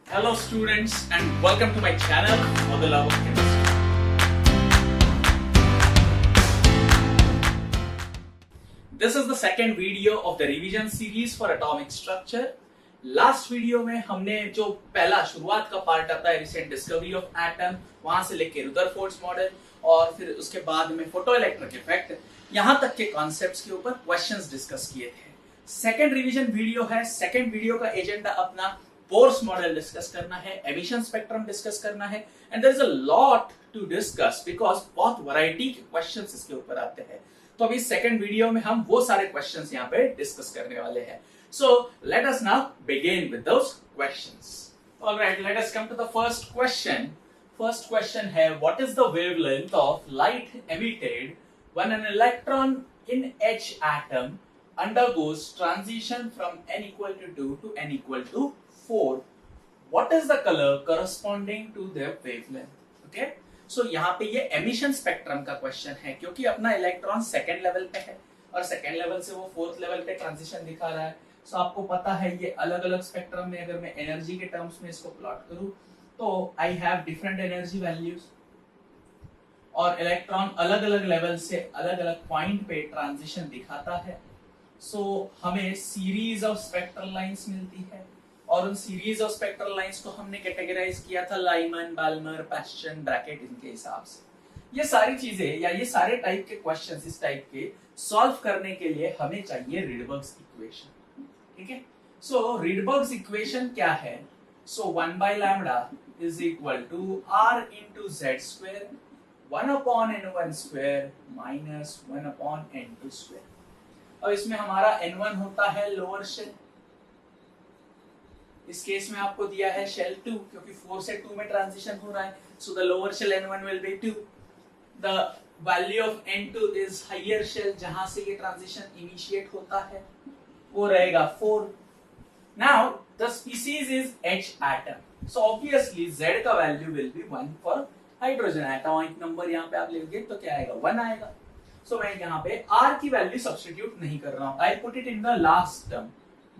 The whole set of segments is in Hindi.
Hello students and welcome to my channel for the love of chemistry. This is the second video of the revision series for atomic structure. Last video में हमने जो पहला शुरुआत का पार्ट आता है रिसेंट डिस्कवरी ऑफ एटम, वहां से लेके रुदरफोर्ड्स मॉडल और फिर उसके बाद में फोटोइलेक्ट्रिक इफेक्ट, यहां तक के कॉन्सेप्ट्स के ऊपर क्वेश्चंस डिस्कस किए थे. सेकंड रिवीजन वीडियो है. सेकंड वीडियो का एजेंडा अपना बोर्स मॉडल डिस्कस करना है, एमिशन स्पेक्ट्रम डिस्कस करना है, and there is a lot to discuss because बहुत वैरायटी के क्वेश्चंस इसके ऊपर आते हैं. तो अभी सेकंड वीडियो में हम वो सारे क्वेश्चंस यहाँ पे डिस्कस करने वाले हैं. So let us now begin with those questions. All right, let us come to the first question. First question है, what is the wavelength of light emitted when an electron in H atom undergoes transition from n equal to 2 to n equal to 4? What is the color corresponding to their wavelength? Okay, so यहाँ पे ये emission spectrum का question है, क्योंकि अपना इलेक्ट्रॉन सेकेंड लेवल पे है और सेकेंड लेवल से वो फोर्थ लेवल पे ट्रांजिशन दिखा रहा है. सो आपको पता है ये अलग अलग स्पेक्ट्रम में अगर मैं एनर्जी के टर्म्स में इसको प्लॉट करूं तो I have different energy values और इलेक्ट्रॉन अलग अलग लेवल से अलग अलग पॉइंट पे ट्रांजिशन दिखाता है. सो हमें सीरीज ऑफ स्पेक्ट्रल लाइंस मिलती है और उन सीरीज ऑफ स्पेक्ट्रल लाइंस को हमने कैटेगराइज किया था लाइमन, बाल्मर, पैस्चन, ब्रैकेट, इनके हिसाब से. ये सारी चीजें या ये सारे टाइप के क्वेश्चंस इस टाइप के सॉल्व करने के लिए हमें चाहिए रिडबर्ग्स इक्वेशन. ठीक है, सो रिडबर्ग्स इक्वेशन क्या है? So 1 by lambda is equal to r into Z square 1 upon n1 square minus 1 upon n2 square. अब इसमें हमारा n1 होता है लोअर शेल. इस केस में आपको दिया है शेल 2 क्योंकि 4 से 2 में ट्रांजिशन हो रहा है. So the lower shell n1 will be 2. The value of n2 is higher shell जहां से ये ट्रांजिशन इनिशिएट होता है, वो रहेगा 4. Now the species is H atom. So obviously Z का value will be 1 for hydrogen. Atomic number यहाँ पे आप लिखोगे तो क्या आएगा? 1 आएगा. So मैं यहाँ पे R की वैल्यू सब्स्टिट्यूट नहीं कर रहा हूँ. I put it in the last term.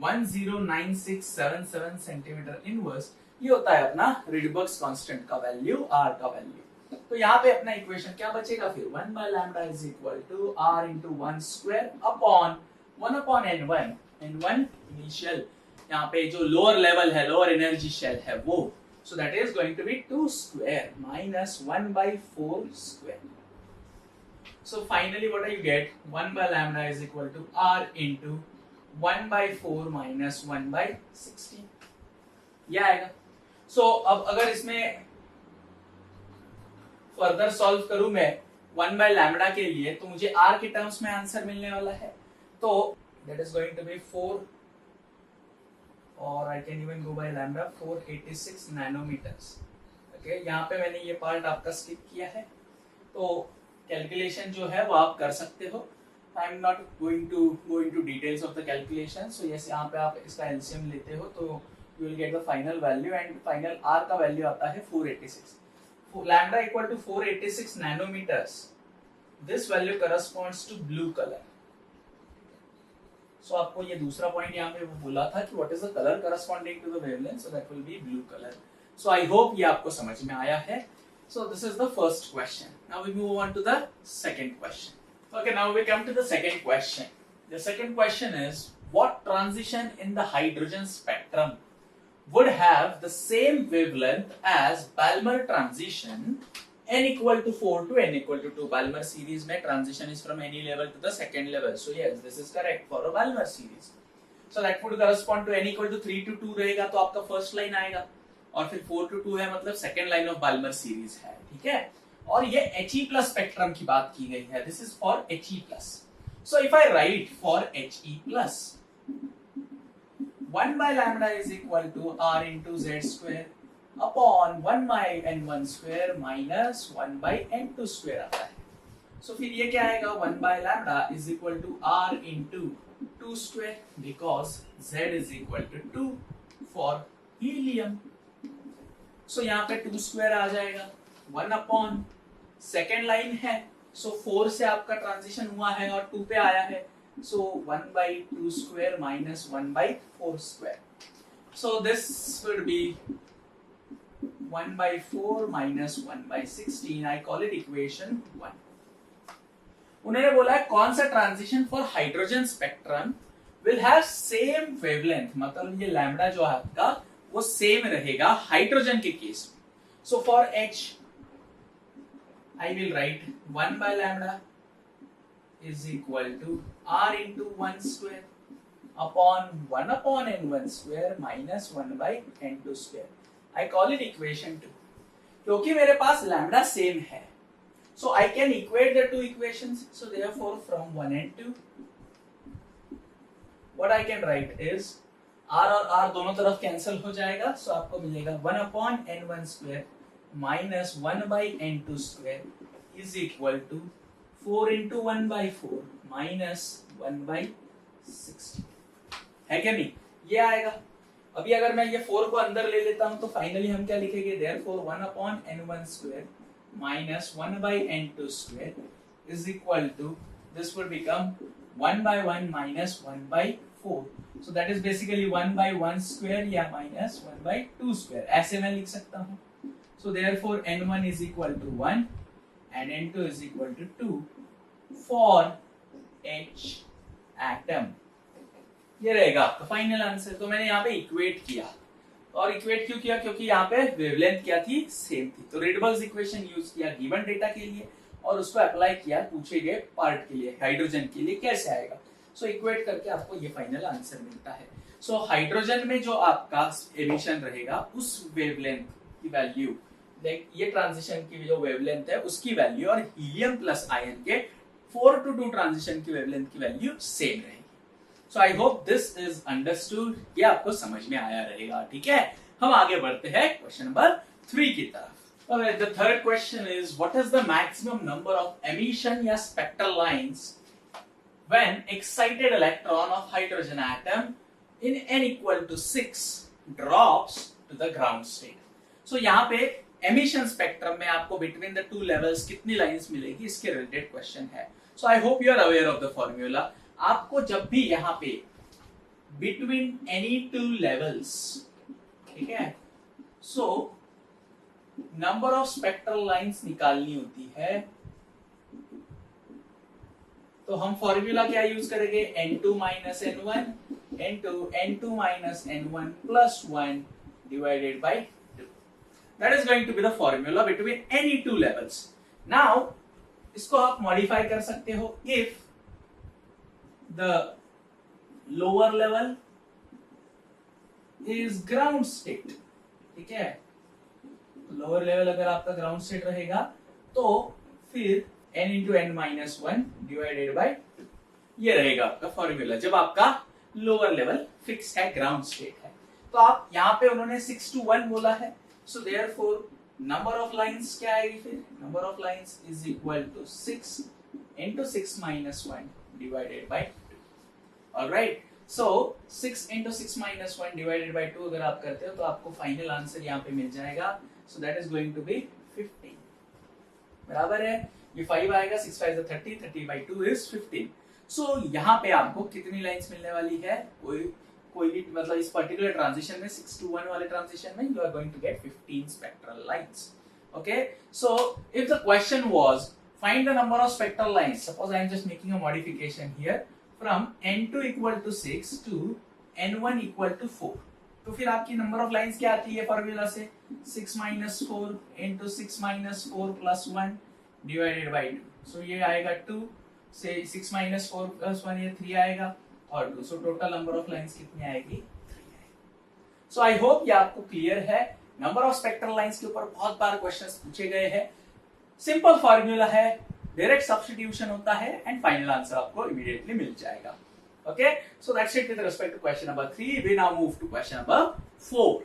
109677 centimetre inverse. ये होता है अपना रिडबर्ग्स कांस्टेंट का वैल्यू, R का वैल्यू. तो यहाँ पे अपना इक्वेशन क्या बचेगा फिर? 1 by lambda is equal to R into 1 square upon 1 upon n1. n1 initial यहाँ पे जो लोअर लेवल है, लोअर एनर्जी शेल है वो. So that is going to be 2 square minus 1 by 4 square. So finally what you get? 1 by lambda is equal to r into 1 by 4 minus 1 by 16. ये आएगा. सो अब अगर इसमें फर्दर सॉल्व करूं मैं 1 by lambda के लिए तो मुझे r के टर्म्स में आंसर मिलने वाला है. तो that is going to be 4 or I can even go by lambda 486 nanometers. Okay, यहाँ पे मैंने ये पार्ट आपका स्किप किया है तो कैलकुलेशन जो है वो आप कर सकते हो. I am not going to go into details of the calculation. So yes, यहाँ पे आप इसका LCM लेते हो तो you will get the final value and final R का वैल्यू आता है 486. Lambda equal to 486 nanometers. This value corresponds to blue color. So आपको ये दूसरा पॉइंट यहाँ पे वो बोला था कि what is the color corresponding to the wavelength, so that will be blue color. So I hope ये आपको समझ में आया है. So this is the first question. Now we move on to the second question. Okay, now we come to the second question. The second question is, what transition in the hydrogen spectrum would have the same wavelength as Balmer transition n equal to 4 to n equal to 2. Balmer series में transition is from any level to the second level. So yes, this is correct for a Balmer series. So that would correspond to n equal to 3 to 2 रहेगा तो आपका first line आएगा और फिर 4 to 2 है मतलब second line of Balmer series है. ठीक है, और ये He plus spectrum की बात की गई है. This is for He plus. So if I write for He plus, 1 by lambda is equal to R into Z square upon 1 by n1 square minus 1 by n2 square आता है. सो फिर ये क्या आएगा? 1 by lambda is equal to r into 2 square because z is equal to 2 for helium. सो यहाँ पे 2 स्क्वायर आ जाएगा. 1 अपॉन सेकेंड लाइन है, सो 4 से आपका ट्रांजिशन हुआ है और 2 पे आया है, so 1 by 2 square minus 1 by 4 square. So this would be 1/4 minus 1/16. I call it equation 1. उन्होंने बोला है कौन सा transition for hydrogen spectrum will have same wavelength, मतलब ये लैम्डा जो है आपका वो सेम रहेगा हाइड्रोजन के केस में. So for H I will write 1 by lambda is equal to R into 1 square upon 1 upon n1 square minus 1 by n2 square. I call it equation 2. क्योंकि मेरे पास lambda same है, so I can equate the two equations. So therefore from 1 and 2, what I can write is R और R दोनों तरफ कैंसिल हो जाएगा, so आपको मिलेगा 1 upon n1 square minus 1 by n2 square is equal to 4 into 1 by 4 minus 1 by 16. है क्या नहीं? ये आएगा. अभी अगर मैं ये 4 को अंदर ले लेता हूं तो फाइनली हम क्या लिखेंगे? Therefore 1 upon n1 square minus 1 by n2 square is equal to, this would become 1 by 1 minus 1 by 4. So that is basically 1 by 1 square या minus 1 by 2 square. ऐसे मैं लिख सकता हूँ. So therefore n1 is equal to 1 and n2 is equal to 2 for H atom. ये रहेगा आपका फाइनल आंसर. तो मैंने यहाँ पे इक्वेट किया, और इक्वेट क्यों किया? क्योंकि यहाँ पे वेवलेंथ क्या थी? सेम थी. तो रिडबल्स इक्वेशन यूज किया गिवन डेटा के लिए और उसको अप्लाई किया पूछे गए पार्ट के लिए, हाइड्रोजन के लिए कैसे आएगा. सो इक्वेट करके आपको ये फाइनल आंसर मिलता है. सो हाइड्रोजन में जो आपका एमिशन रहेगा उस वेवलेंथ की वैल्यू, लाइक ये ट्रांजिशन की जो वेवलेंथ है उसकी वैल्यू और हीलियम प्लस आयन के 4 to 2 ट्रांजिशन की वेवलेंथ की वैल्यू सेम रहेगी. So I hope this is understood. ये आपको समझ में आया रहेगा. ठीक है, हम आगे बढ़ते हैं क्वेश्चन नंबर 3 की तरफ. Alright, the third question is, what is the maximum number of emission या spectral lines when excited electron of hydrogen atom in n equal to 6 drops to the ground state. So यहाँ पे emission spectrum में आपको between the two levels कितनी lines मिलेगी इसके related question है. So I hope you are aware of the formula. आपको जब भी यहाँ पे between any two levels, ठीक है, so number of spectral lines निकालनी होती है तो हम फॉर्मूला क्या यूज करेंगे? n2 minus n1 into n2 minus n1 plus 1 divided by 2. That is going to be the formula between any two levels. Now इसको आप मॉडिफाई कर सकते हो if the lower level is ground state. ठीक है, लोअर लेवल अगर आपका ग्राउंड स्टेट रहेगा तो फिर n into n minus 1 divided by ये रहेगा आपका फॉर्मूला जब आपका लोअर लेवल फिक्स है, ग्राउंड स्टेट है. तो आप यहाँ पे उन्होंने 6 to 1 बोला है, so therefore number of lines क्या आएगी? फिर number of lines is equal to 6 into 6 minus 1 divided by 2. Alright, so 6 into 6 minus 1 divided by 2 अगर आप करते हो तो आपको फाइनल आंसर यहाँ पे मिल जाएगा. So that is going to be 15. बराबर है, ये 5 आएगा, 6 5 is 30, 30 by 2 is 15. So यहाँ पे आपको कितनी लाइंस मिलने वाली है? कोई भी मतलब इस पर्टिकुलर ट्रांजिशन में 6 to 1 वाले ट्रांजिशन में you are going to get 15 spectral lines. Okay, so if the question was find the number of spectral lines, suppose I am just making a modification here from n2 equal to 6 to n1 equal to 4. तो फिर आपकी नंबर ऑफ लाइंस क्या आती है फॉर्मूला से? 6 minus 4 into 6 minus 4 plus 1 divided by 2. So ये आएगा 2 से 6 minus 4 plus 1 ये 3 आएगा और 2. So total number of lines कितनी आएगी? 3 सो आई होप ये आपको क्लियर है. नंबर ऑफ स्पेक्ट्रल लाइंस के ऊपर बहुत बार क्वेश्चंस पूछे गए हैं. सिंपल फॉर्मूला है, डायरेक्ट सब्स्टिट्यूशन होता है एंड फाइनल आंसर आपको इमीडिएटली मिल जाएगा. Okay, so that's it with respect to question number 3. We now move to question number 4.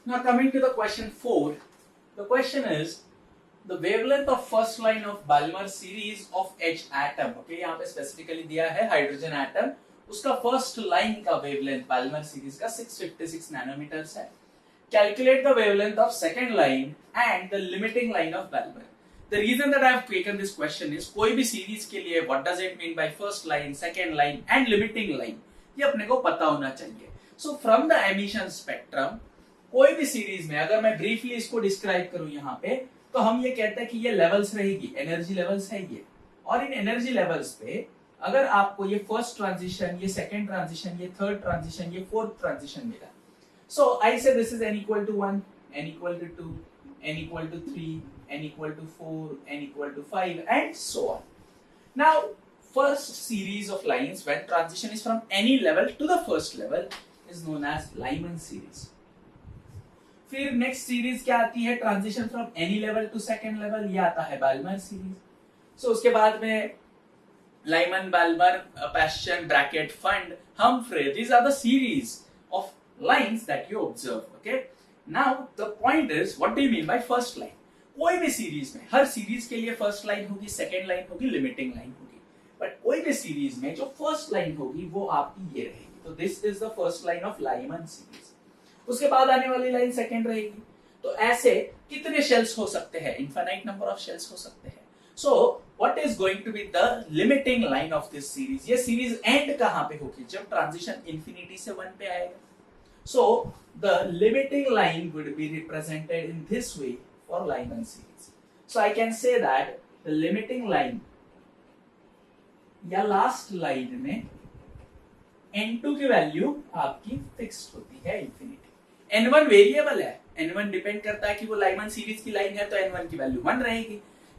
Now coming to the question 4, the question is the wavelength of first line of Balmer series of H atom. Okay, यहाँ पे specifically दिया है हाइड्रोजन एटम, उसका फर्स्ट लाइन का वेवलेंथ Balmer series का 656 नैनोमीटर्स है. Calculate the wavelength of second line and the limiting line of Balmer. The reason that I have taken this question is कोई भी सीरीज के लिए what does it mean by first line, second line and limiting line ये अपने को पता होना चाहिए. So from the emission spectrum कोई भी सीरीज में अगर मैं ब्रीफली इसको डिस्क्राइब करूं यहाँ पे, तो हम ये कहते हैं कि ये लेवल्स रहेगी, एनर्जी लेवल्स है ये। और इन एनर्जी लेवल्स पे अगर आपको ये फर्स्ट ट्रांजिशन, ये सेकंड ट्रांजिशन, ये थर्ड ट्रांजिशन, ये फोर्थ ट्रांजिशन मिला, सो आई से this is n equal to 1, n equal to 2, n equal to 3, n equal to 4, n equal to 5 and so on. Now first series of lines when transition is from any level to the first level is known as Lyman series. फिर नेक्स्ट सीरीज क्या आती है, transition from any level to second level, ये आता है बाल्मर सीरीज। सो उसके बाद में Lyman, Balmer, Paschen, Brackett, Pfund, Humphreys, these are the series of lines that you observe. Okay, now the point is what do you mean by first line? कोई भी सीरीज में, हर सीरीज के लिए फर्स्ट लाइन होगी, सेकंड लाइन होगी, लिमिटिंग लाइन होगी, बट कोई भी सीरीज में जो फर्स्ट लाइन होगी वो आपकी ये रहेगी। तो this is the first line of Lyman series. उसके बाद आने वाली लाइन सेकंड रहेगी। तो ऐसे कितने शेल्स हो सकते हैं, इनफाइनाइट नंबर ऑफ शेल्स हो सकते हैं। So what is going to be the limiting line of this series? ये सीरीज एंड कहां पे होगी? जब ट्रांजिशन इंफिनिटी से 1 पे आएगा। So the limiting line would be represented in this way for Lyman series. So I can say that the limiting line या लास्ट लाइन में n2 की वैल्यू आपकी फिक्स्ड होती है इंफिनिटी। n1 वेरिएबल है, n1 डिपेंड करता है कि वो लाइमन सीरीज की लाइन है तो n1 की वैल्यू 1 रहेगी,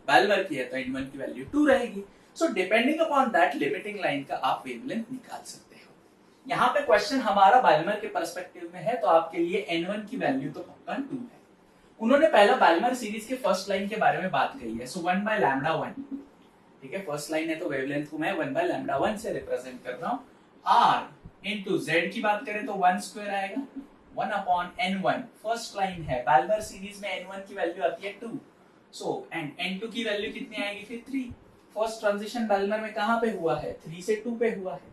बाल्मर की है तो n1 की वैल्यू 2 रहेगी। So depending upon that limiting line का आप वेवलेंथ निकाल सकते हो। यहाँ पे क्वेश्चन हमारा बाल्मर के पर्सपेक्टिव में है तो आपके लिए n1 की वैल्यू तो पक्का 2 है। उन्होंने पहला बाल्मर सीरीज के फर्स्ट लाइन के बारे में बात कही है। सो 1 by lambda 1, ठीक है, फर्स्ट लाइन है तो वेवलेंथ को मैं 1 by lambda 1 से रिप्रेजेंट कर रहा हूँ। r इंटू z की बात करें तो 1 स्क्वायर आएगा, 1 upon n1 फर्स्ट लाइन है। बाल्मर सीरीज में n1 की वैल्यू आती है 2, सो एंड n2 की वैल्यू कितनी आएगी फिर 3। फर्स्ट ट्रांजिशन बाल्मर में कहां पे हुआ है? 3 से 2 पे हुआ है।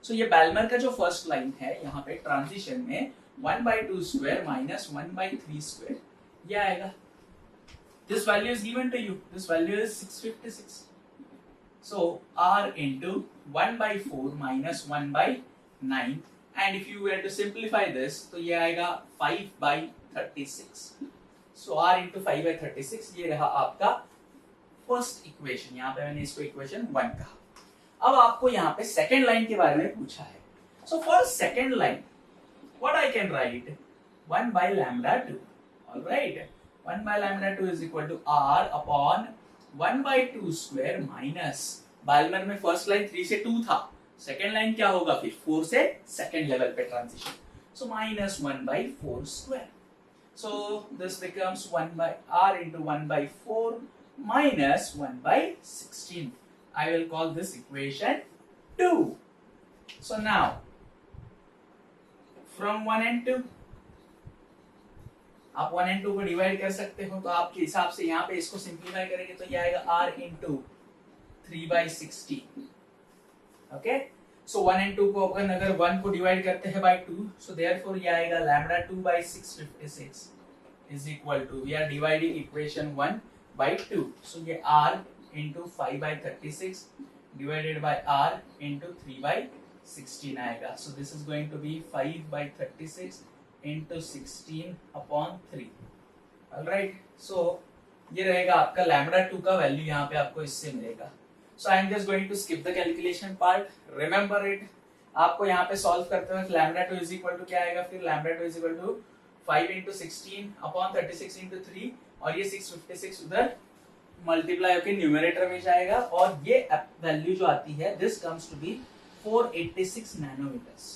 सो ये बाल्मर का जो फर्स्ट लाइन है यहाँ पे ट्रांजिशन में 1 by 2 square minus 1 by 3 square ये आएगा। This value is given to you, this value is 656। So r into 1 by 4 minus 1 by 9 and if you were to simplify this तो ये आएगा 5 by 36। so r into 5 by 36 ये रहा आपका फर्स्ट इक्वेशन। यहाँ पे मैंने इसको इक्वेशन 1 कहा। अब आपको यहाँ पे सेकेंड लाइन के बारे में पूछा है। So for second line what I can write 1 by lambda 2, all right, 1 by lambda 2 is equal to r upon 1 by 2 square minus, Balmer में फर्स्ट लाइन 3 से 2 था, सेकेंड लाइन क्या होगा फिर 4 से सेकेंड लेवल पे transition, so minus 1 by 4 square। So this becomes 1 by r into 1 by 4 minus 1 by 16. I will call this equation 2. So now from 1 and 2 आप 1 and 2 को डिवाइड कर सकते हो। तो आपके हिसाब से यहाँ पे इसको सिंप्लीफाई करेंगे तो ये आएगा r into 3 by 16। Okay, so 1 and 2 को अपन अगर 1 को डिवाइड करते हैं बाय 2, सो देयरफॉर ये आएगा lambda 2 by 656 is equal to, we are dividing equation 1 by 2, so ये r into 5 by 36 divided by r into 3 by 16 आएगा। So this is going to be 5 by 36 into 16 upon 3। Alright, so ये रहेगा आपका लैम्डा 2 का वैल्यू यहाँ पे आपको इससे मिलेगा। So I am just going to skip the calculation part. Remember it. आपको यहाँ पे सॉल्व करते वक्त lambda 2 is equal to क्या आएगा फिर? lambda 2 is equal to 5 into 16 upon 36 into 3 और ये 656 उधर मल्टीप्लाई होकर न्यूमरेटर में जाएगा और ये वैल्यू जो आती है this comes to be 486 nanometres.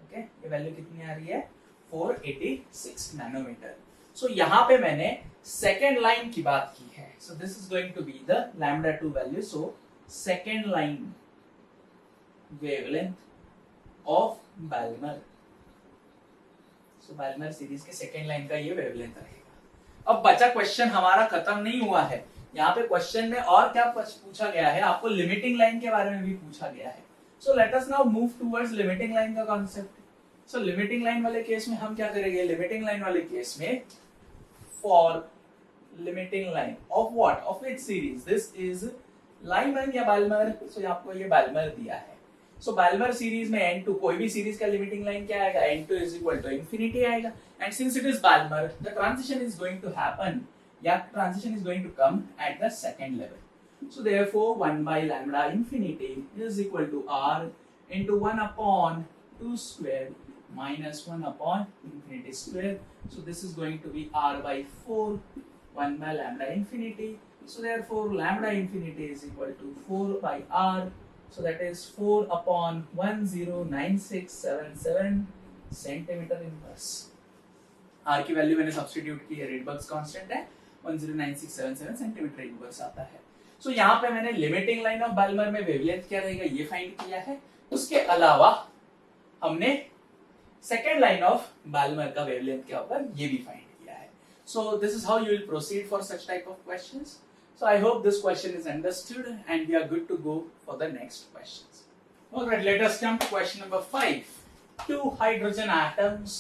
Okay, ये वैल्यू कितनी आ रही है? 486 नैनोमीटर। सो यहाँ पे मैंने सेकेंड लाइन की बात की है। So this is going to be the lambda 2 value. So second line wavelength of Balmer, so Balmer series के सेकेंड लाइन का ये वेवलेंथ रहेगा। अब बचा क्वेश्चन हमारा खत्म नहीं हुआ है। यहाँ पे क्वेश्चन में और क्या पूछा गया है, आपको लिमिटिंग लाइन के बारे में भी पूछा गया है। So let us now move towards limiting line का कॉन्सेप्ट। सो लिमिटिंग लाइन वाले केस में हम क्या करेंगे? लिमिटिंग लाइन वाले केस में for limiting line of what? Of which series? This is Lyman या Balmer। so आपको ये Balmer दिया है। सो बाल्मर सीरीज में n2 कोई भी सीरीज का लिमिटिंग लाइन क्या आएगा, n2 is equal to infinity आएगा. And since it is Balmer the transition is going to happen या transition is going to come at the second level. So therefore 1 by lambda infinity is equal to r into 1 upon 2 square minus 1 upon infinity square. So this is going to be r by 4 1 by lambda infinity. So therefore lambda infinity is equal to 4 by r. So that is 4 upon 109677 centimeter inverse. r की वैल्यू मैंने सब्स्टिट्यूट की है, रेडबर्ग्स कांस्टेंट है 109677 सेंटीमीटर इनवर्स आता है. सो यहाँ पे मैंने लिमिटिंग लाइन ऑफ बाल्मर में वेवलेंथ क्या रहेगा ये फाइंड किया है. उसके अलावा हमने सेकेंड लाइन ऑफ बाल्मर का वेवलेंथ के ऊपर ये भी फाइंड किया है. So this is how you will proceed for such type of questions. So I hope this question is understood and we are good to go for the next questions. Alright, let us come to question number 5. Two hydrogen atoms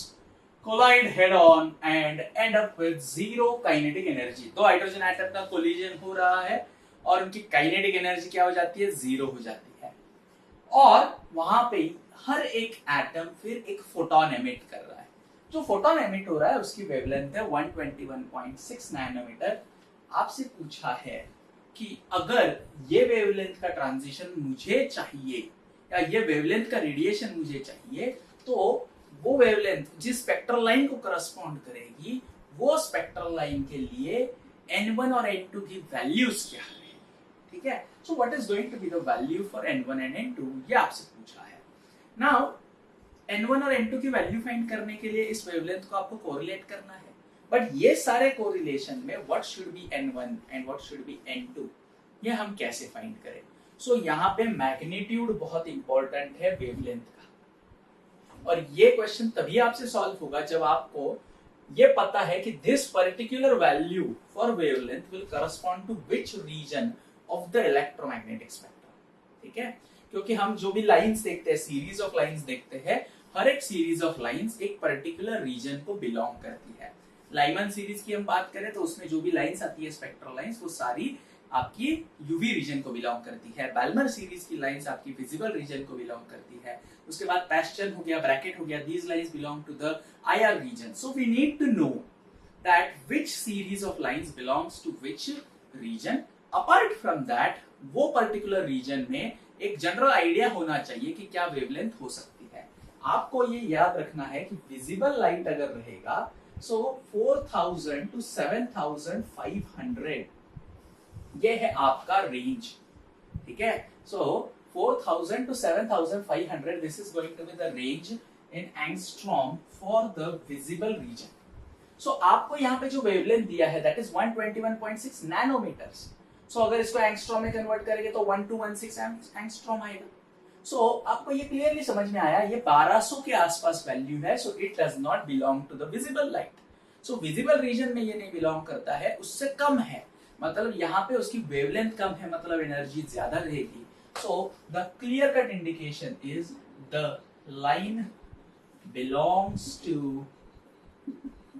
collide head on and end up with zero kinetic energy. दो हाइड्रोजन एटम का कोलिजन हो रहा है और उनकी काइनेटिक एनर्जी क्या हो जाती है, जीरो हो जाती है. और वहां पे हर एक एटम फिर एक फोटोन एमिट कर रहा है. जो फोटोन एमिट हो रहा है उसकी वेवलेंथ है 121.6 नैनोमीटर. आपसे पूछा है कि अगर ये वेवलेंथ का ट्रांजिशन मुझे चाहिए या ये वेवलेंथ का रेडिएशन मुझे चाहिए तो वो वेवलेंथ जिस स्पेक्ट्रल लाइन को करस्पॉन्ड करेगी वो स्पेक्ट्रल लाइन के लिए n1 और n2 की वैल्यूज क्या है. ठीक है. So what is going to be the value for n1 and n2 ये आपसे पूछा है. नाउ n1 और n2 की वैल्यू फाइंड करने के लिए इस वेवलेंथ को आपको कोरिलेट करना है. बट ये सारे कोरिलेशन में what should be n1 and what should be n2 ये हम कैसे फाइंड करें. सो यहाँ पे मैग्नीट्यूड बहुत इंपॉर्टेंट है वेवलेंथ का. और ये क्वेश्चन तभी आपसे सॉल्व होगा जब आपको ये पता है कि this particular value for wavelength will correspond to which region of the electromagnetic spectrum. ठीक है. क्योंकि हम जो भी लाइंस देखते हैं, सीरीज ऑफ लाइंस देखते हैं, हर एक सीरीज ऑफ लाइंस एक पर्टिकुलर रीजन को बिलोंग करती है. लाइमन सीरीज की हम बात करें तो उसमें जो भी लाइंस आती है स्पेक्ट्रल लाइंस वो सारी आपकी यूवी रीजन को बिलोंग करती है. बाल्मर सीरीज की लाइंस आपकी विजिबल रीजन को बिलोंग करती है. उसके बाद पैस्चन हो गया, ब्रैकेट हो गया, these lines belong to the IR region. So we need to know that which series of lines belongs to which region. Apart from that वो पर्टिकुलर रीजन में एक जनरल आइडिया होना चाहिए कि क्या वेवलेंथ हो सकती है. आपको ये याद रखना है कि विजिबल लाइट अगर रहेगा so 4000 to 7500 ये है आपका रेंज. ठीक है. so 4000 to 7500 this is going to be the range in angstrom for the visible region. so आपको यहाँ पे जो वेवलेंथ दिया है that is 121.6 नैनोमीटर्स. so अगर इसको एंगस्ट्रॉम में कन्वर्ट करेंगे तो 1216 एंगस्ट्रॉम आएगा. सो आपको ये क्लियरली समझ में आया ये 1200 के आसपास वैल्यू है. So it does not belong to the visible light. So visible region में ये नहीं बिलोंग करता है, उससे कम है, मतलब यहाँ पे उसकी वेवलेंथ कम है, मतलब एनर्जी ज्यादा रहेगी. So the clear cut indication is the line belongs to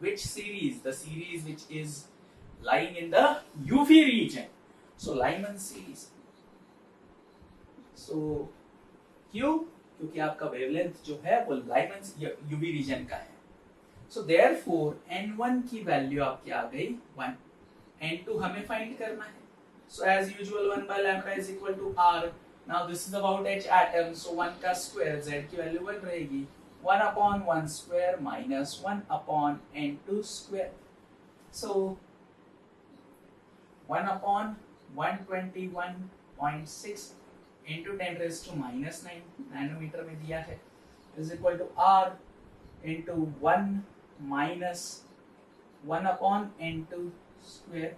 which series, the series which is lying in the UV region. So Lyman series. So क्यों? क्योंकि आपका वेवलेंथ जो है वो लाइमन यूवी रीजन का है. सो देयरफॉर n1 की वैल्यू आपकी आ गई 1. n2 हमें फाइंड करना है. So as usual 1 by lambda is equal to r. Now this is about h atom. So 1 का स्क्वायर z की वैल्यू 1 रहेगी. 1 upon 1 square minus 1 upon n2 square. So 1 upon 121.6 into 10 raised to minus 9 nanometre में दिया है is equal to r into 1 minus 1 upon n2 square.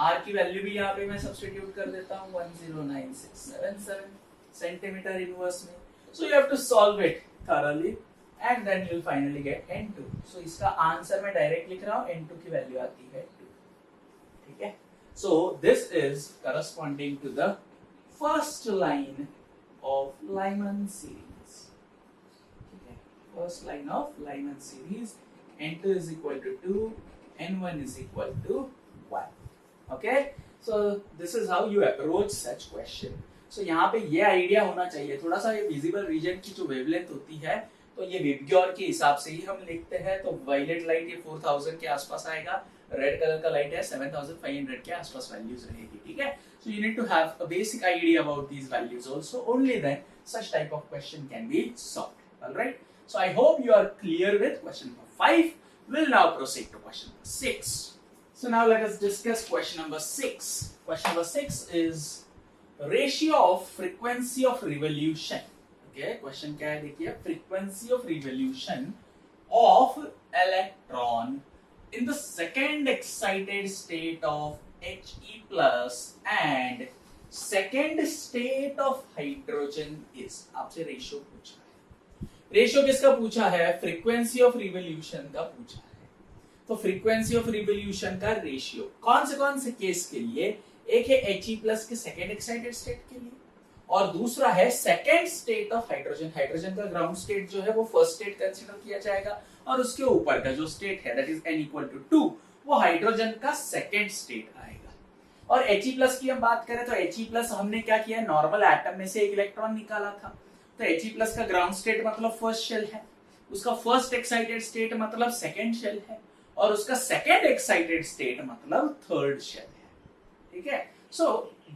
r की वैल्यू भी यहाँ पे मैं सब्स्टिट्यूट कर देता हूँ 109677 सेंटीमीटर इनवर्स में. So you have to solve it thoroughly and then you'll finally get n2. So इसका आंसर मैं डायरेक्ट लिख रहा हूँ, n2 की वैल्यू आती है 2. ठीक है. So this is corresponding to the first line of Lyman series. Okay. First line of Lyman series. n2 is equal to 2, n1 is equal to 1. Okay. So this is how you approach such question. सो यहाँ पे ये आइडिया होना चाहिए थोड़ा सा, ये विजिबल रीजन की जो वेवलेंथ होती है तो ये विबग्योर के हिसाब से ही हम लिखते हैं। तो वायलेट लाइट ये 4000 के आसपास आएगा, रेड कलर का लाइट है 7500 के आसपास वैल्यूज रहेगी, ठीक है। So you need to have a basic idea about these values also, only then such type of question can be solved. All right, so I hope you are clear with question number 5. We'll now proceed to question number 6. So now let us discuss question number 6. Question number 6 is ratio of frequency of revolution. Okay, question क्या है देखिए, frequency of revolution of electron in the second excited state of He plus and second state of hydrogen is. आपसे रेशियो पूछा है, रेशियो किसका पूछा है, फ्रीक्वेंसी ऑफ रिवोल्यूशन का पूछा है। तो फ्रीक्वेंसी ऑफ रिवोल्यूशन का रेशियो कौन से केस के लिए, एक है He प्लस के सेकेंड एक्साइटेड स्टेट के लिए और दूसरा है second state of hydrogen. Hydrogen का ग्राउंड स्टेट जो है वो फर्स्ट स्टेट कंसीडर किया जाएगा और उसके ऊपर का जो स्टेट है दैट इज n=2 वो हाइड्रोजन का सेकेंड स्टेट आएगा। और He प्लस की हम बात करें तो He प्लस हमने क्या किया, नॉर्मल एटम में से एक इलेक्ट्रॉन निकाला था। तो He प्लस का ग्राउंड स्टेट मतलब फर्स्ट शेल है, उसका फर्स्ट एक्साइटेड स्टेट मतलब सेकेंड शेल है और उसका सेकेंड एक्साइटेड स्टेट मतलब थर्ड शेल है, ठीक है। सो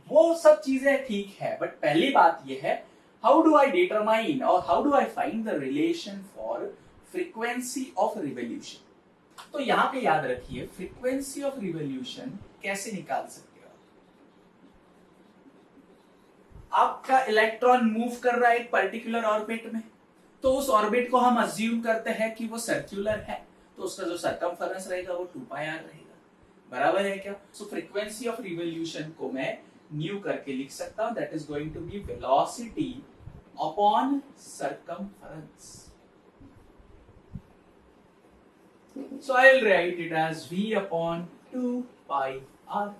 वो सब चीजें ठीक है, बट पहली बात ये है हाउ डू आई डिटरमाइन और how do I find the relation for frequency of revolution. तो यहाँ पे याद रखिए फ्रीक्वेंसी ऑफ रिवोल्यूशन कैसे निकाल सकते हो, आपका इलेक्ट्रॉन मूव कर रहा है एक पर्टिकुलर ऑर्बिट में, तो उस ऑर्बिट को हम अज्यूम करते हैं कि वो सर्कुलर है, तो उसका जो सरकमफेरेंस रहेगा वो 2πr रहेगा, बराबर है क्या। सो फ्रीक्वेंसी ऑफ रिवोल्यूशन को मैं न्यू करके लिख सकता हूं, that is going to be velocity upon circumference. So I will write it as v upon 2πr।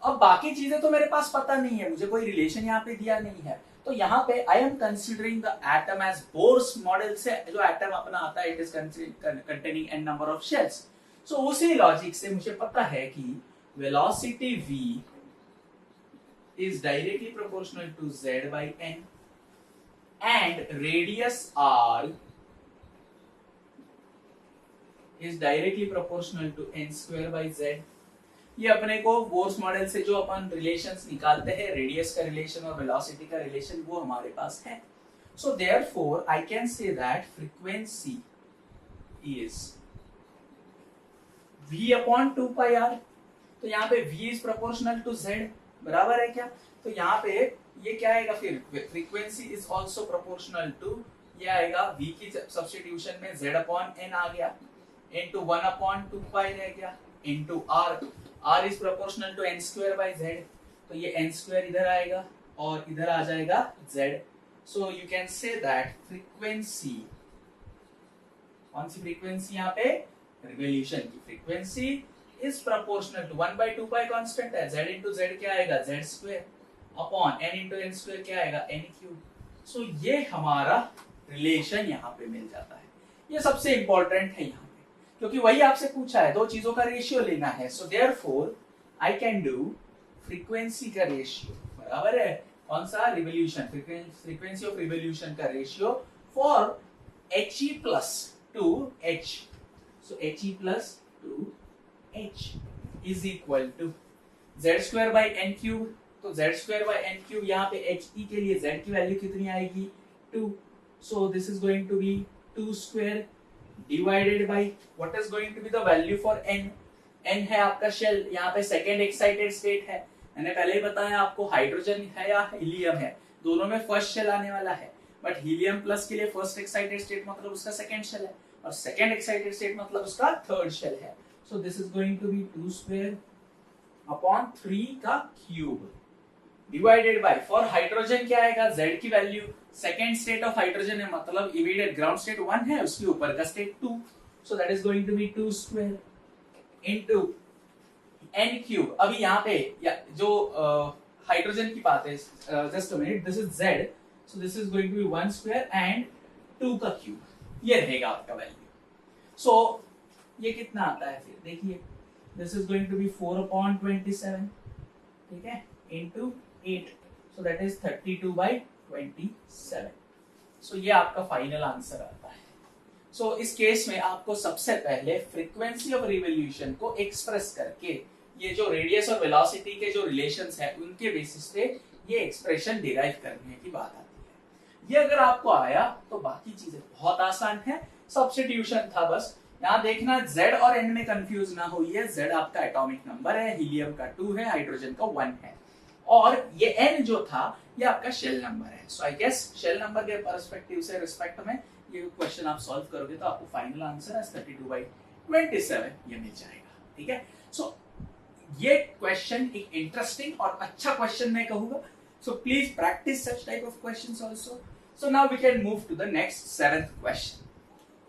अब बाकी चीजें तो मेरे पास पता नहीं है, मुझे कोई रिलेशन यहाँ पे दिया नहीं है, तो यहाँ पे I am considering the atom as Bohr's model से जो एटम अपना आता है it is containing n number of shells. So उसी लॉजिक से मुझे पता है कि velocity v is directly proportional to z by n and radius r is directly proportional to n square by z। ये अपने को बोर्स मॉडल से जो अपन रिलेशंस निकालते हैं, रेडियस का रिलेशन और वेलोसिटी का रिलेशन, वो हमारे पास है। So therefore I can say that frequency is v upon 2πr। तो यहाँ पे v is proportional to z, बराबर है क्या। तो यहाँ पे ये क्या आएगा, फिर frequency is also proportional to, ये आएगा v की सब्स्टिट्यूशन में z अपॉन n आ गया, into 1 अपॉन 2π रह गया, into r is proportional to n square by z। तो ये n स्क्वायर इधर आएगा और इधर आ जाएगा z। So you can say that frequency, कौन सी फ्रीक्वेंसी यहाँ पे, रिवोल्यूशन की frequency is proportional to 1/2π constant है, z into z क्या आएगा z square upon n into n square क्या आएगा n क्यूब। सो ये हमारा रिलेशन यहाँ पे मिल जाता है। ये सबसे इंपॉर्टेंट है यहाँ पे क्योंकि वही आपसे पूछा है, दो चीजों का रेशियो लेना है। So therefore I can do frequency का रेशियो, बराबर है कौन सा, रिवोल्यूशन, फ्रीक्वेंसी ऑफ रिवोल्यूशन का ratio for He plus two H। So He plus two H is equal to z square by n cube. तो z square by n cube, यहाँ पे He के लिए z की वैल्यू कितनी आएगी 2। So this is going to be 2 square divided by what is going to be the value for n। n है आपका शेल, यहाँ पे सेकेंड एक्साइटेड स्टेट है, मैंने पहले ही बताया आपको हाइड्रोजन है या हीलियम है, दोनों में फर्स्ट शेल आने वाला है, बट हीलियम प्लस के लिए फर्स्ट एक्साइटेड स्टेट मतलब उसका सेकेंड शेल है और सेकेंड एक्साइटेड स्टेट मतलब उसका थर्ड शेल है। So this is going to be 2 square upon 3 का cube divided by, for hydrogen क्या आएगा, z की value, second state of hydrogen है मतलब इमीडिएट ग्राउंड स्टेट 1 है, उसके ऊपर का state 2। So that is going to be 2 square into n cube. अभी यहाँ पे जो हाइड्रोजन की बात है, just a minute, this is z, so this is going to be 1 square and 2 का क्यूब, ये रहेगा आपका वैल्यू। सो ये कितना आता है फिर देखिए, this is going to be 4/27, ठीक है, into 8। So that is 32/27. So ये आपका फाइनल आंसर आता है. सो इस केस में आपको सबसे पहले फ्रीक्वेंसी ऑफ रिवोल्यूशन को एक्सप्रेस करके ये जो रेडियस और वेलोसिटी के जो रिलेशंस है उनके बेसिस पे ये एक्सप्रेशन डिराइव करने की बात आती है. ये अगर आपको आया तो बाकी चीजें बहुत आसान है. सब्स्टिट्यूशन था बस. यहाँ देखना Z और N में कंफ्यूज ना होइए. Z आपका एटॉमिक नंबर है, हीलियम का 2 है, हाइड्रोजन का 1 है, और ये N जो था ये आपका शेल नंबर है. So I guess shell number के पर्सपेक्टिव से रिस्पेक्ट में ये क्वेश्चन आप सॉल्व करोगे तो आपको फाइनल आंसर है 32/27 ये मिल जाएगा. ठीक है. सो ये क्वेश्चन एक इंटरेस्टिंग और अच्छा क्वेश्चन मैं कहूंगा. So please practice such type of questions also. So now we can move to the next 7th question.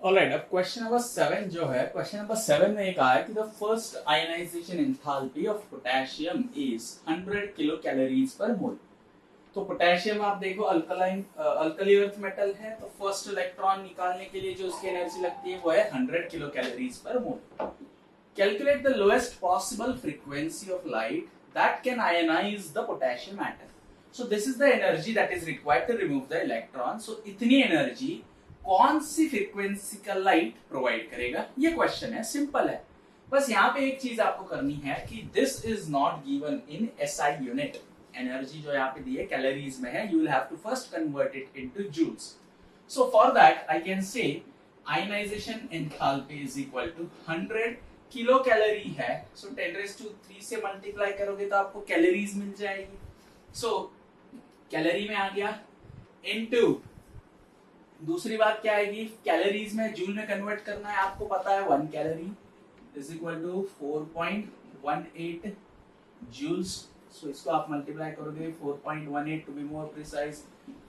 Alright, अब क्वेश्चन नंबर 7 जो है, क्वेश्चन नंबर 7 में एक आया कि the first ionization enthalpy of potassium is 100 kilo calories per mole. तो पोटेशियम आप देखो अल्कली अर्थ मेटल है, तो फर्स्ट इलेक्ट्रॉन निकालने के लिए जो उसकी एनर्जी लगती है वो है 100 kilo calories per mole. Calculate the lowest possible frequency of light that can ionize the potassium atom. So this is the energy that is required to remove the electron. So इतनी एनर्जी कौन सी फ्रीक्वेंसी का लाइट प्रोवाइड करेगा, ये क्वेश्चन है. सिंपल है. बस यहाँ पे एक चीज आपको करनी है कि this is not given in SI unit. Energy जो यहाँ पे दी है कैलोरीज में है, you will have to first convert it into joules. So for that I can say ionisation enthalpy is equal to 100 kilo calorie है. सो 10⁻³ से मल्टीप्लाई करोगे तो आपको कैलोरीज मिल जाएगी. सो कैलोरी में आ गया इनटू दूसरी बात क्या आएगी, कैलोरीज में जूल में कन्वर्ट करना है. आपको पता है 1 calorie is equal to 4.18 joules. So इसको आप मल्टीप्लाई करोगे 4.18 टू बी मोर प्रिसाइज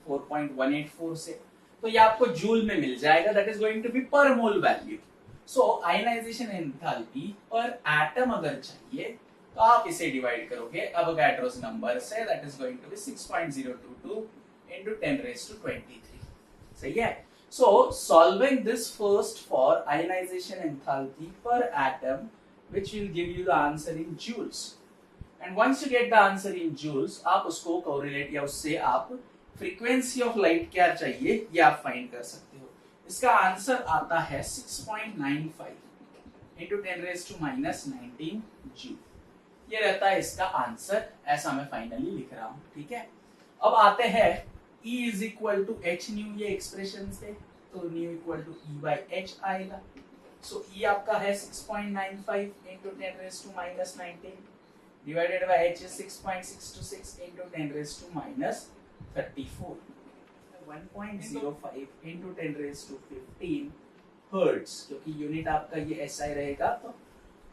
4.184 से, तो ये आपको जूल में मिल जाएगा. That is going to be per mole value. So ionisation enthalpy per atom अगर चाहिए तो आप इसे डिवाइड करोगे अवोगाड्रोस नंबर से. That is going to be 6.022 into 10⁻23. सही है. So solving this first for ionization enthalpy per atom, which will give you the answer in joules. And once you get the answer in joules, आप उसको correlate या उससे आप frequency of light क्या चाहिए ये आप find कर सकते हो. इसका आंसर आता है 6.95 into 10⁻⁻19 जूल. ये रहता है इसका आंसर. ऐसा मैं फाइनली लिख रहा हूं. ठीक है. अब आते हैं E is equal to h nu, ये एक्सप्रेशन से तो nu equal to E by h आएगा. सो E आपका है 6.95 into 10⁻⁻19 divided by h is 6.626 into 10⁻⁻34. 1.05 into 10⁻15 hertz, क्योंकि यूनिट आपका ये SI रहेगा तो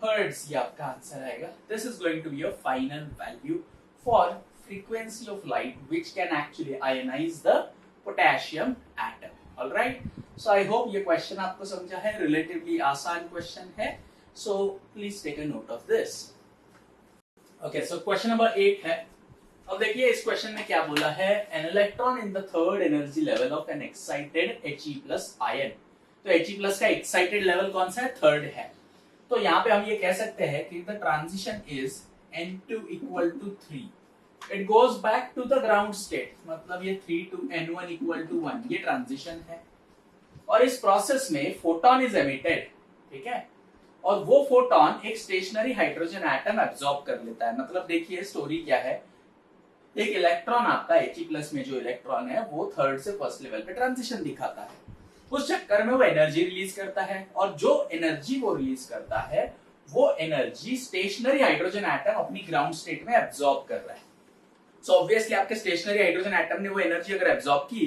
हर्ट्ज ये आपका आंसर आएगा. This is going to be your final value for frequency of light which can actually ionize the potassium atom. All right. So I hope ये question आपको समझा है. Relatively आसान question है. So please take a note of this. Okay. So question number 8 है. अब देखिए इस question में क्या बोला है. An electron in the third energy level of an excited He plus ion. तो He plus का excited level कौन सा है? थर्ड है. तो यहाँ पे हम ये कह सकते हैं कि the transition is N2 equal to 3. It goes back to the ground state. मतलब ये 3 to N1 equal to 1 ये ट्रांजिशन है. और इस प्रोसेस में फोटोन इज एमिटेड. ठीक है. और वो फोटोन एक स्टेशनरी हाइड्रोजन एटम एब्जॉर्ब कर लेता है. मतलब देखिए स्टोरी क्या है. एक इलेक्ट्रॉन आपका He+ में जो इलेक्ट्रॉन है वो थर्ड से फर्स्ट लेवल पे ट्रांजिशन दिखाता है. उस चक्कर में वो एनर्जी रिलीज करता है, और जो एनर्जी वो रिलीज करता है वो एनर्जी स्टेशनरी हाइड्रोजन एटम अपनी ग्राउंड स्टेट में एब्जॉर्ब कर रहा है. सो ऑब्वियसली आपके स्टेशनरी हाइड्रोजन एटम ने वो एनर्जी अगर एब्जॉर्ब की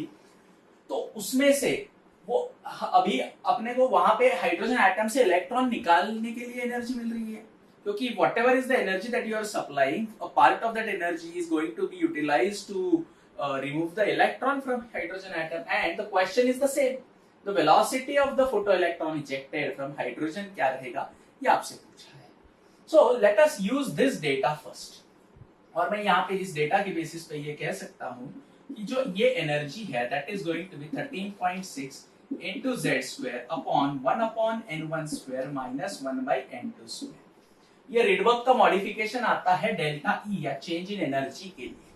तो उसमें से वो अभी अपने को वहां पे हाइड्रोजन एटम से इलेक्ट्रॉन निकालने के लिए एनर्जी मिल रही है, क्योंकि whatever is the energy that you are supplying, a part of that energy is going to be utilised to remove the electron from hydrogen atom, and the question is the same. The velocity of the photoelectron ejected from hydrogen क्या रहेगा ये आपसे पूछा है. So let us use this data first. और मैं यहाँ पे इस डेटा के बेसिस पे ये कह सकता हूँ कि जो ये एनर्जी है that is going to be 13.6 into z square upon 1 upon n1 square minus 1 by n2 square. ये रिडबर्ग का मॉडिफिकेशन आता है डेल्टा E या चेंज इन एनर्जी के लिए,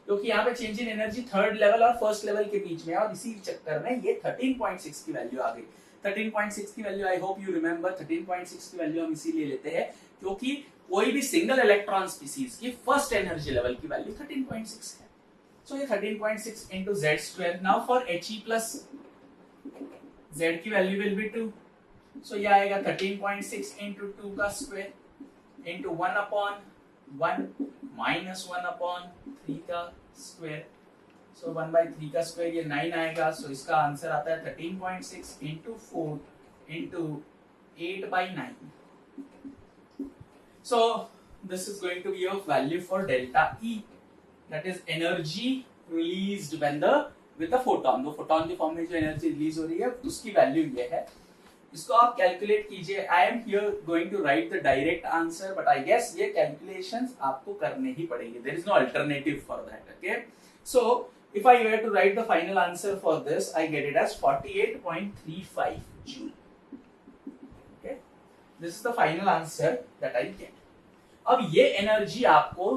क्योंकि यहाँ पे change in energy third level और फर्स्ट लेवल के बीच में, और इसी चक्कर में ये 13.6 की वैल्यू आ गई। 13.6 की value, I hope you remember, 13.6 की वैल्यू हम इसीलिए लेते हैं क्योंकि कोई भी सिंगल इलेक्ट्रॉन स्पीसीज की फर्स्ट एनर्जी लेवल की वैल्यू 13.6 है। सो ये 13.6 into z square. Now for He plus z की वैल्यू विल बी 2, सो ये आएगा 13.6 into 2 का स्क्वायर into 1/1 minus 1/3 का स्क्वायर, सो 1/3 का स्क्वायर ये 9 आएगा। सो इसका आंसर आता है 13.6 into 4 into 8/9. So this is going to be your value for delta E, that is energy released when with the photon. तो photon के फॉर्म में जो एनर्जी रिलीज हो रही है उसकी वैल्यू ये है। इसको आप कैलकुलेट कीजिए। I am here going to write the direct answer, but I guess ये कैलकुलेशंस आपको करने ही पड़ेंगे। There is no alternative for that. Okay, so if I were to write the final answer for this, I get it as 48.35 joule. Okay, this is the final answer that I get. अब ये एनर्जी आपको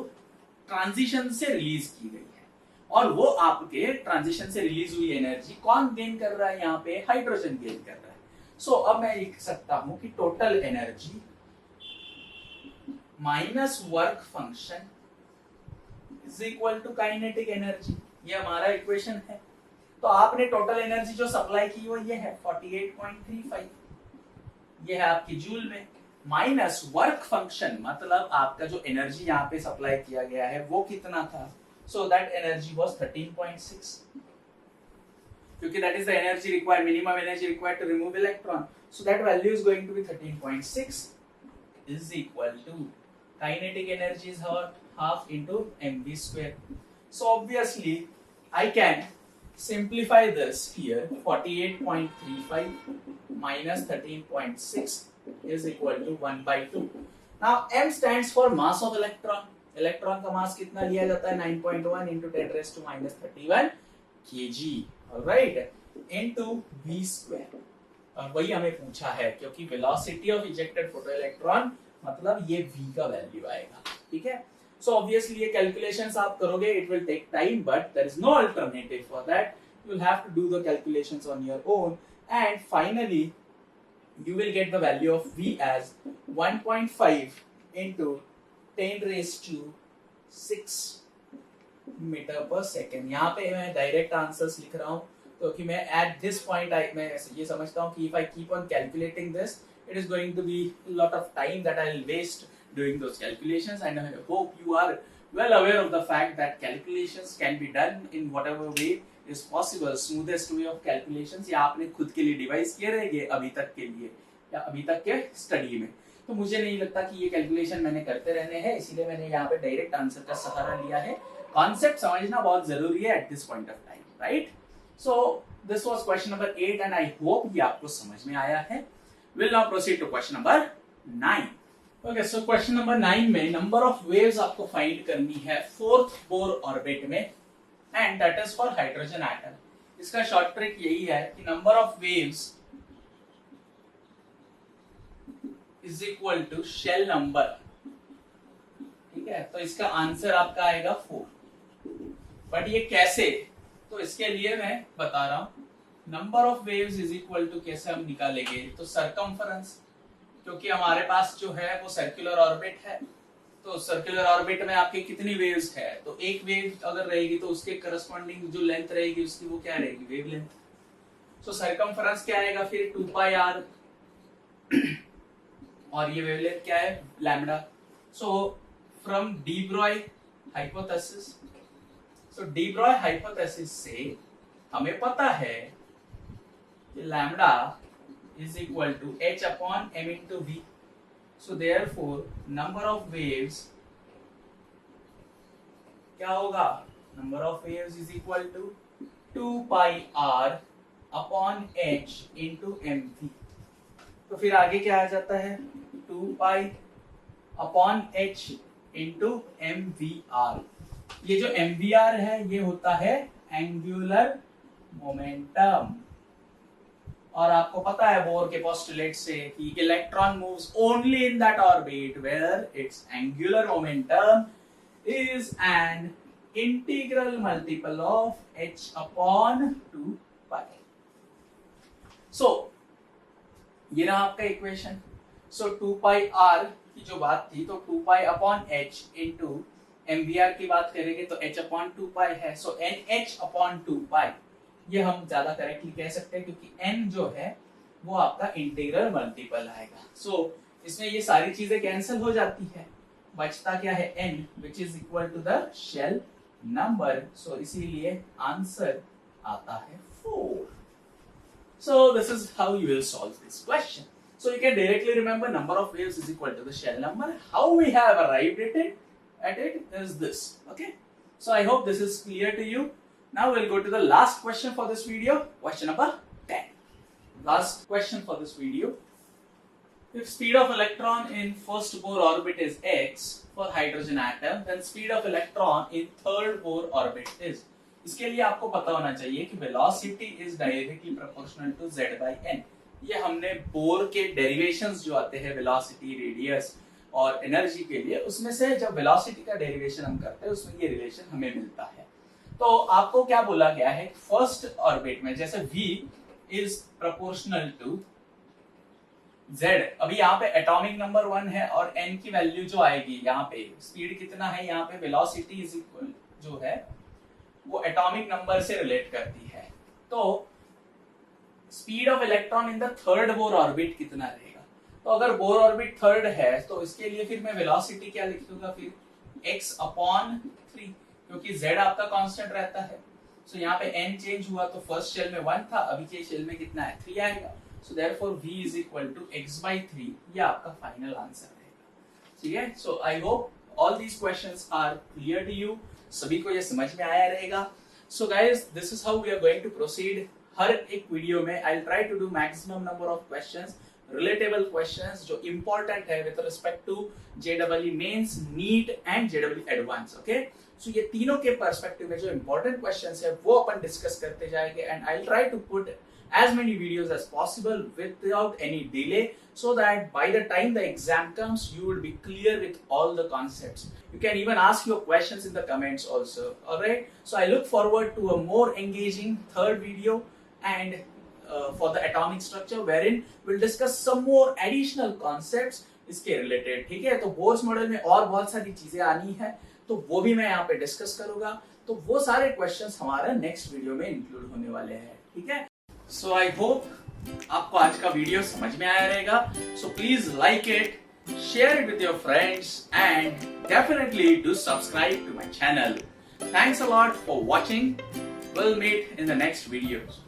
ट्रांजिशन से रिलीज की गई है, और वो आपके ट्रांजिशन से रिलीज हुई एनर्जी कौन गेन कर रहा है? यहाँ पे हाइड्रोजन गेन कर रहा है। सो अब मैं लिख सकता हूं कि total energy minus work function is equal to kinetic energy. ये हमारा इक्वेशन है। तो आपने टोटल एनर्जी जो सप्लाई की वो ये है 48.35, ये है आपकी जूल में, माइनस वर्क फंक्शन, मतलब आपका जो एनर्जी यहाँ पे सप्लाई किया गया है वो कितना था? सो दैट एनर्जी वाज 13.6, क्योंकि that is the energy required, minimum energy required to remove electron. So that value is going to be 13.6 is equal to kinetic energy is half into mv square. So obviously I can simplify this here. 48.35 minus 13.6 is equal to 1/2. Now m stands for mass of electron. Electron का मास कितना लिया जाता है? 9.1 into 10 raised to minus 31 kg, alright, into v square. और वही हमें पूछा है, क्योंकि वेलोसिटी ऑफ इजेक्टेड फोटोइलेक्ट्रॉन मतलब ये v का वैल्यू आएगा। ठीक है, so obviously ये calculations आप करोगे, it will take time, but there is no alternative for that. You will have to do the calculations on your own, and finally you will get the value of v as 1.5 into 10 raised to 6 metre पर सेकेंड। यहाँ पे मैं डायरेक्ट आंसर्स लिख रहा हूँ क्योंकि मैं एट दिस पॉइंट मैं ये समझता हूँ कि if I keep on calculating this, it is going to be a lot of time that I will waste doing those calculations, and I hope you are well aware of the fact that calculations can be done in whatever way is possible, smoothest way of calculations या आपने खुद के लिए डिवाइस किए रहेंगे अभी तक के लिए या अभी तक के स्टडी में। तो मुझे नहीं लगता कि ये कैलकुलेशन मैंने करते रहने हैं, इसीलिए मैंने यहाँ पे डायरेक्ट आंसर का सहारा लिया है। कॉन्सेप्ट समझना बहुत जरूरी है at this point of time, right? So this was question number 8 and I hope ये आपको समझ में आया है। Will now proceed to question number 9। Okay, so question number 9 में नंबर ऑफ वेव्स आपको फाइंड करनी है फोर्थ बोर ऑर्बिट में, and that is for hydrogen atom. इसका शॉर्ट ट्रिक यही है कि number of waves is equal to shell number. ठीक है, तो इसका आंसर आपका आएगा 4। बट ये कैसे? तो इसके लिए मैं बता रहा हूं, number of waves is equal to कैसे हम निकालेंगे? तो सरकमफरेंस, क्योंकि हमारे पास जो है वो सर्कुलर ऑर्बिट है, तो सर्कुलर ऑर्बिट में आपके कितनी वेव्स है? तो एक वेव अगर रहेगी तो उसके करस्पॉन्डिंग जो लेंथ रहेगी उसकी वो क्या रहेगी? वेवलेंथ। सो सरकमफरेंस क्या आएगा फिर? 2πr, और ये वेवलेंथ क्या है? Lambda. So from D Broglie hypothesis, so D Broglie hypothesis से हमें पता है कि lambda is equal to h upon m into v. So therefore number of waves क्या होगा? Number of waves is equal to 2πr upon h into mv. तो फिर आगे क्या आ जाता है? 2π upon h into mvr. ये जो mvr है ये होता है एंगुलर मोमेंटम, और आपको पता है बोर के पोस्टुलेट से कि electron moves only in that orbit where its angular momentum is an integral multiple of h upon 2 pi. So ये रहा आपका इक्वेशन। सो 2 पाई r की जो बात थी तो 2 pi upon h into MVR की बात करेंगे तो h अपॉन 2 पाई है। सो NH अपॉन 2 पाई ये हम ज्यादा करेक्टली कह सकते हैं क्योंकि n जो है वो आपका इंटीग्रल मल्टीपल आएगा। सो इसमें ये सारी चीजें कैंसिल हो जाती है, बचता क्या है n which is equal to the shell number. So इसीलिए आंसर आता है 4। So this is how you will solve this question. So you can directly remember number of waves is equal to the shell number. How we have arrived at it is this. Okay. So I hope this is clear to you. Now we'll go to the last question for this video. Question number 10. Last question for this video. If speed of electron in first Bohr orbit is x for hydrogen atom, then speed of electron in third Bohr orbit is. इसके लिए आपको पता होना चाहिए कि velocity is directly proportional to z by n। ये हमने बोर के डेरिवेशंस जो आते हैं वेलोसिटी, रेडियस और एनर्जी के लिए, उसमें से जब वेलोसिटी का डेरिवेशन हम करते हैं उसमें ये रिलेशन हमें मिलता है। तो आपको क्या बोला गया है, फर्स्ट ऑर्बिट में जैसे v is proportional to z, अभी यहाँ पे एटॉमिक नंबर 1 है और n की वैल्यू जो आएगी यहाँ पे, स्पीड कितना है यहाँ पे, वेलोसिटी इज इक्वल जो है वो एटॉमिक नंबर से रिलेट करती है। तो speed of electron in the third Bohr orbit कितना रहेगा, तो अगर बोर ऑर्बिट थर्ड है तो इसके लिए फिर मैं वेलोसिटी क्या लिख दूंगा, फिर x अपॉन 3 क्योंकि z आपका कांस्टेंट रहता है। सो यहाँ पे n चेंज हुआ तो फर्स्ट शेल में 1 था, अभी के शेल में कितना है 3 आएगा। So therefore v is equal to x by 3, ये आपका फाइनल आंसर रहेगा। ठीक है। So I hope all these questions are clear to you, सभी को ये समझ में आया रहेगा। So guys this is how we are going to proceed. हर एक वीडियो में I will try to do maximum number of questions, relatable questions जो इंपॉर्टेंट है with respect to JEE mains, NEET and JEE Advanced. Okay, so ये तीनों के पर्सपेक्टिव में जो इंपॉर्टेंट क्वेश्चंस है वो अपन डिस्कस करते जाएंगे and I will try to put as many videos as possible without any delay, so that by the time the exam comes you will be clear with all the concepts. You can even ask your questions in the comments also. Alright, so I look forward to a more engaging third video and for the atomic structure wherein we'll discuss some more additional concepts इसके related। ठीक है, तो बोर्स मॉडल में और बहुत सारी चीजें आनी है तो वो भी मैं यहाँ पे डिस्कस करूंगा, तो वो सारे क्वेश्चंस हमारा नेक्स्ट वीडियो में इंक्लूड होने वाले हैं। ठीक है, सो आई होप आपको आज का वीडियो समझ में आया रहेगा। So please like it, share it with your friends and definitely do subscribe to my channel. Thanks a lot for watching. We'll meet in the next videos.